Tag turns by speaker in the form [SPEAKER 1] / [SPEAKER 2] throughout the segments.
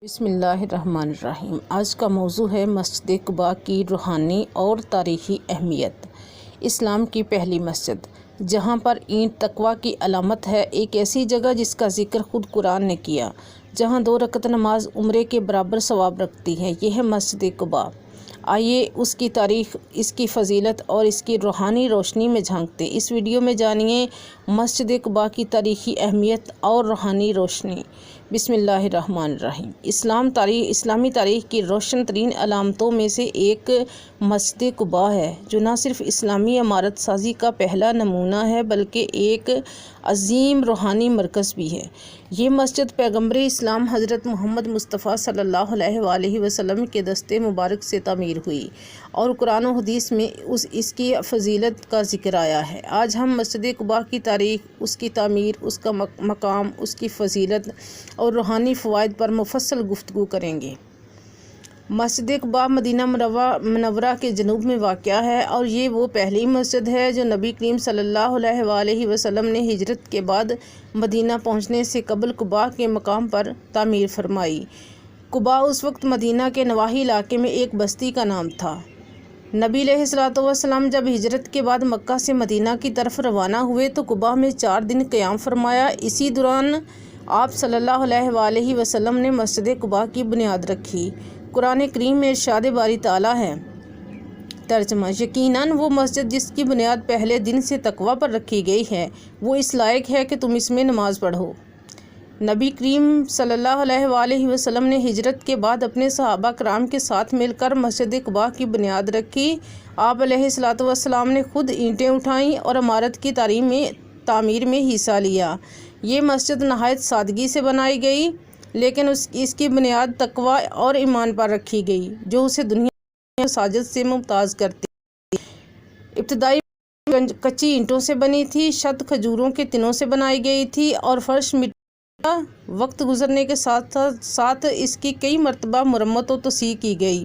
[SPEAKER 1] بسم اللہ الرحمن الرحیم۔ آج کا موضوع ہے مسجد قباء کی روحانی اور تاریخی اہمیت۔ اسلام کی پہلی مسجد، جہاں پر اینٹ تقویٰ کی علامت ہے، ایک ایسی جگہ جس کا ذکر خود قرآن نے کیا، جہاں 2 رکعت نماز عمرے کے برابر ثواب رکھتی ہے، یہ ہے مسجد قباء۔ آئیے اس کی تاریخ، اس کی فضیلت اور اس کی روحانی روشنی میں جھانکتے۔ اس ویڈیو میں جانیے مسجد قباء کی تاریخی اہمیت اور روحانی روشنی۔ بسم اللہ الرحمن الرحیم۔ اسلامی تاریخ کی روشن ترین علامتوں میں سے ایک مسجد قباء ہے، جو نہ صرف اسلامی عمارت سازی کا پہلا نمونہ ہے بلکہ ایک عظیم روحانی مرکز بھی ہے۔ یہ مسجد پیغمبر اسلام حضرت محمد مصطفیٰ صلی اللہ علیہ وآلہ وسلم کے دست مبارک سے تعمیر ہوئی اور قرآن و حدیث میں اس کی فضیلت کا ذکر آیا ہے۔ آج ہم مسجد قباء کی تاریخ، اس کی تعمیر، اس کا مقام، اس کی فضیلت اور روحانی فوائد پر مفصل گفتگو کریں گے۔ مسجد قباء مدینہ منورہ کے جنوب میں واقع ہے اور یہ وہ پہلی مسجد ہے جو نبی کریم صلی اللہ علیہ وآلہ وسلم نے ہجرت کے بعد مدینہ پہنچنے سے قبل قباء کے مقام پر تعمیر فرمائی۔ قباء اس وقت مدینہ کے نواحی علاقے میں ایک بستی کا نام تھا۔ نبی علیہ الصلوۃ والسلام جب ہجرت کے بعد مکہ سے مدینہ کی طرف روانہ ہوئے تو قباء میں 4 دن قیام فرمایا۔ اسی دوران آپ صلی اللہ علیہ وآلہ وسلم نے مسجد قباء کی بنیاد رکھی۔ قرآن کریم میں ارشاد باری تعالیٰ ہے، ترجمہ: یقیناً وہ مسجد جس کی بنیاد پہلے دن سے تقویٰ پر رکھی گئی ہے، وہ اس لائق ہے کہ تم اس میں نماز پڑھو۔ نبی کریم صلی اللہ علیہ وآلہ وسلم نے ہجرت کے بعد اپنے صحابہ کرام کے ساتھ مل کر مسجد قباء کی بنیاد رکھی۔ آپ علیہ الصلوۃ والسلام نے خود اینٹیں اٹھائیں اور عمارت کی تعمیر میں حصہ لیا۔ یہ مسجد نہایت سادگی سے بنائی گئی، لیکن اس کی بنیاد تقویٰ اور ایمان پر رکھی گئی، جو اسے دنیا کی مساجد سے ممتاز کرتی۔ ابتدائی کچی اینٹوں سے بنی تھی، چھت کھجوروں کے تنوں سے بنائی گئی تھی اور فرش مٹی کا۔ وقت گزرنے کے ساتھ ساتھ اس کی کئی مرتبہ مرمت و توسیع کی گئی۔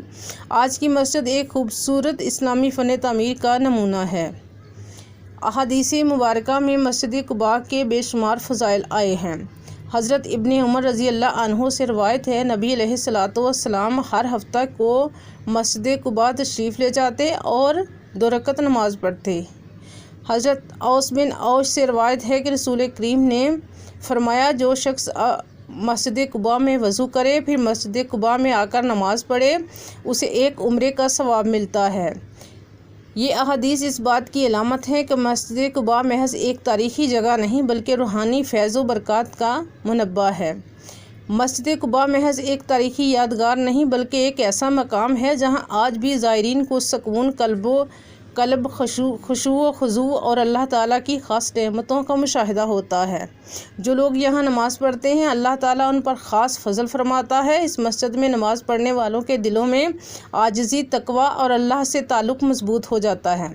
[SPEAKER 1] آج کی مسجد ایک خوبصورت اسلامی فن تعمیر کا نمونہ ہے۔ احادیث مبارکہ میں مسجد قباء کے بے شمار فضائل آئے ہیں۔ حضرت ابن عمر رضی اللہ عنہ سے روایت ہے، نبی علیہ الصلوۃ والسلام ہر ہفتہ کو مسجد قباء تشریف لے جاتے اور 2 رکعت نماز پڑھتے۔ حضرت اوس بن اوس سے روایت ہے کہ رسول کریم نے فرمایا، جو شخص مسجد قباء میں وضو کرے پھر مسجد قباء میں آ کر نماز پڑھے، اسے ایک عمرے کا ثواب ملتا ہے۔ یہ احادیث اس بات کی علامت ہے کہ مسجد قباء محض ایک تاریخی جگہ نہیں بلکہ روحانی فیض و برکات کا منبع ہے۔ مسجد قباء محض ایک تاریخی یادگار نہیں بلکہ ایک ایسا مقام ہے جہاں آج بھی زائرین کو سکون قلب، خشوع و خضوع اور اللہ تعالیٰ کی خاص نعمتوں کا مشاہدہ ہوتا ہے۔ جو لوگ یہاں نماز پڑھتے ہیں، اللہ تعالیٰ ان پر خاص فضل فرماتا ہے۔ اس مسجد میں نماز پڑھنے والوں کے دلوں میں عاجزی، تقویٰ اور اللہ سے تعلق مضبوط ہو جاتا ہے۔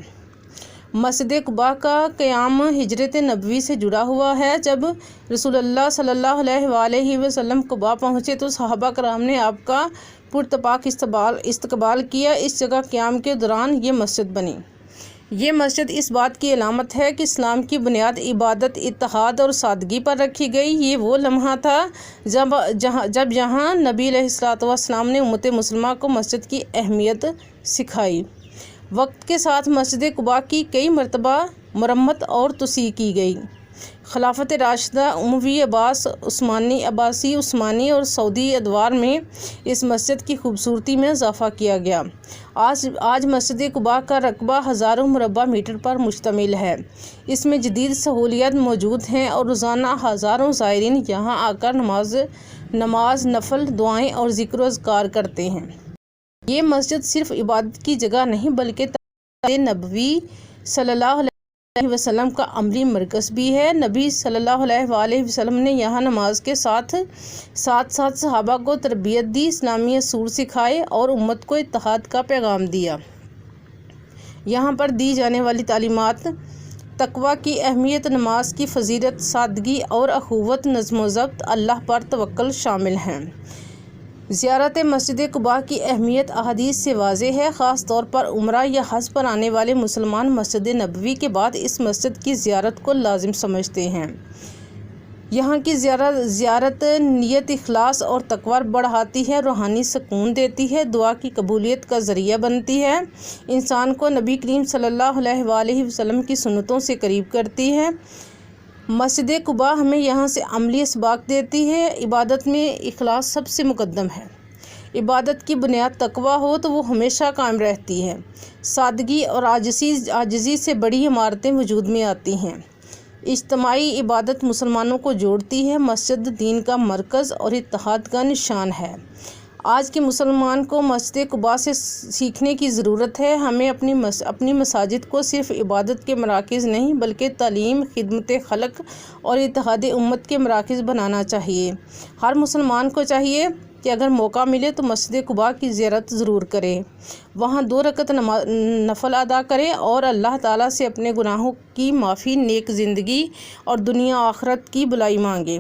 [SPEAKER 1] مسجد قباء کا قیام ہجرت نبوی سے جڑا ہوا ہے۔ جب رسول اللہ صلی اللہ علیہ وآلہ وسلم قباء پہنچے تو صحابہ کرام نے آپ کا پرتپاک استقبال کیا۔ اس جگہ قیام کے دوران یہ مسجد بنی۔ یہ مسجد اس بات کی علامت ہے کہ اسلام کی بنیاد عبادت، اتحاد اور سادگی پر رکھی گئی۔ یہ وہ لمحہ تھا جب یہاں نبی علیہ الصلوۃ والسلام نے امت مسلمہ کو مسجد کی اہمیت سکھائی۔ وقت کے ساتھ مسجد قباء کی کئی مرتبہ مرمت اور توسیع کی گئی۔ خلافت راشدہ، اموی، عباسی، عثمانی اور سعودی ادوار میں اس مسجد کی خوبصورتی میں اضافہ کیا گیا۔ آج مسجد قباء کا رقبہ ہزاروں مربع میٹر پر مشتمل ہے۔ اس میں جدید سہولیات موجود ہیں اور روزانہ ہزاروں زائرین یہاں آ کر نماز، نفل دعائیں اور ذکر و اذکار کرتے ہیں۔ یہ مسجد صرف عبادت کی جگہ نہیں بلکہ تعلیم نبوی صلی اللہ علیہ وسلم کا عملی مرکز بھی ہے۔ نبی صلی اللہ علیہ وآلہ وسلم نے یہاں نماز کے ساتھ صحابہ کو تربیت دی، اسلامی اصول سکھائے اور امت کو اتحاد کا پیغام دیا۔ یہاں پر دی جانے والی تعلیمات، تقویٰ کی اہمیت، نماز کی فضیلت، سادگی اور اخوت، نظم و ضبط، اللہ پر توکل شامل ہیں۔ زیارت مسجد قباء کی اہمیت احادیث سے واضح ہے۔ خاص طور پر عمرہ یا حج پر آنے والے مسلمان مسجد نبوی کے بعد اس مسجد کی زیارت کو لازم سمجھتے ہیں۔ یہاں کی زیارت نیت، اخلاص اور تقوی بڑھاتی ہے، روحانی سکون دیتی ہے، دعا کی قبولیت کا ذریعہ بنتی ہے، انسان کو نبی کریم صلی اللہ علیہ وآلہ وسلم کی سنتوں سے قریب کرتی ہے۔ مسجد قباء ہمیں یہاں سے عملی اسباق دیتی ہے۔ عبادت میں اخلاص سب سے مقدم ہے۔ عبادت کی بنیاد تقوی ہو تو وہ ہمیشہ قائم رہتی ہے۔ سادگی اور عاجزی سے بڑی عمارتیں وجود میں آتی ہیں۔ اجتماعی عبادت مسلمانوں کو جوڑتی ہے۔ مسجد دین کا مرکز اور اتحاد کا نشان ہے۔ آج کے مسلمان کو مسجد قباء سے سیکھنے کی ضرورت ہے۔ ہمیں اپنی مساجد کو صرف عبادت کے مراکز نہیں بلکہ تعلیم، خدمت خلق اور اتحاد امت کے مراکز بنانا چاہیے۔ ہر مسلمان کو چاہیے کہ اگر موقع ملے تو مسجد قباء کی زیارت ضرور کرے، وہاں 2 رکعت نفل ادا کرے اور اللہ تعالیٰ سے اپنے گناہوں کی معافی، نیک زندگی اور دنیا آخرت کی بھلائی مانگے۔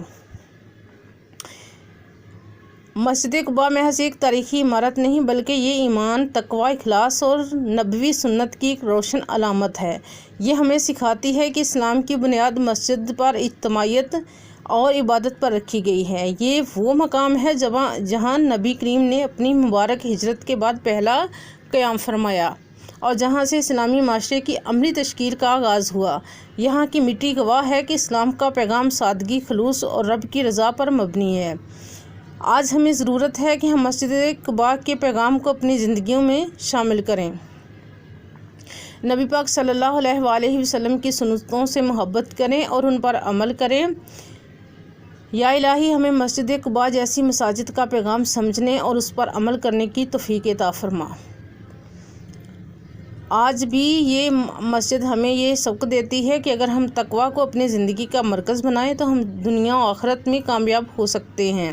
[SPEAKER 1] مسجد قباء محض ایک تاریخی عمارت نہیں بلکہ یہ ایمان، تقوی، اخلاص اور نبوی سنت کی ایک روشن علامت ہے۔ یہ ہمیں سکھاتی ہے کہ اسلام کی بنیاد مسجد پر اجتماعیت اور عبادت پر رکھی گئی ہے۔ یہ وہ مقام ہے جہاں نبی کریم نے اپنی مبارک ہجرت کے بعد پہلا قیام فرمایا اور جہاں سے اسلامی معاشرے کی عملی تشکیل کا آغاز ہوا۔ یہاں کی مٹی گواہ ہے کہ اسلام کا پیغام سادگی، خلوص اور رب کی رضا پر مبنی ہے۔ آج ہمیں ضرورت ہے کہ ہم مسجد قباء کے پیغام کو اپنی زندگیوں میں شامل کریں، نبی پاک صلی اللہ علیہ وآلہ وسلم کی سنتوں سے محبت کریں اور ان پر عمل کریں۔ یا الہی، ہمیں مسجد قباء جیسی مساجد کا پیغام سمجھنے اور اس پر عمل کرنے کی توفیق عطا فرما۔ آج بھی یہ مسجد ہمیں یہ سبق دیتی ہے کہ اگر ہم تقوی کو اپنی زندگی کا مرکز بنائیں تو ہم دنیا و آخرت میں کامیاب ہو سکتے ہیں۔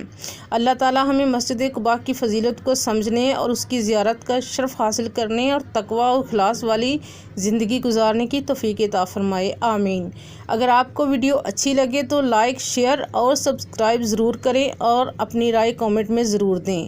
[SPEAKER 1] اللہ تعالیٰ ہمیں مسجد قباء کی فضیلت کو سمجھنے اور اس کی زیارت کا شرف حاصل کرنے اور تقوی و اخلاص والی زندگی گزارنے کی توفیق عطا فرمائے، آمین۔ اگر آپ کو ویڈیو اچھی لگے تو لائک، شیئر اور سبسکرائب ضرور کریں اور اپنی رائے کامنٹ میں ضرور دیں۔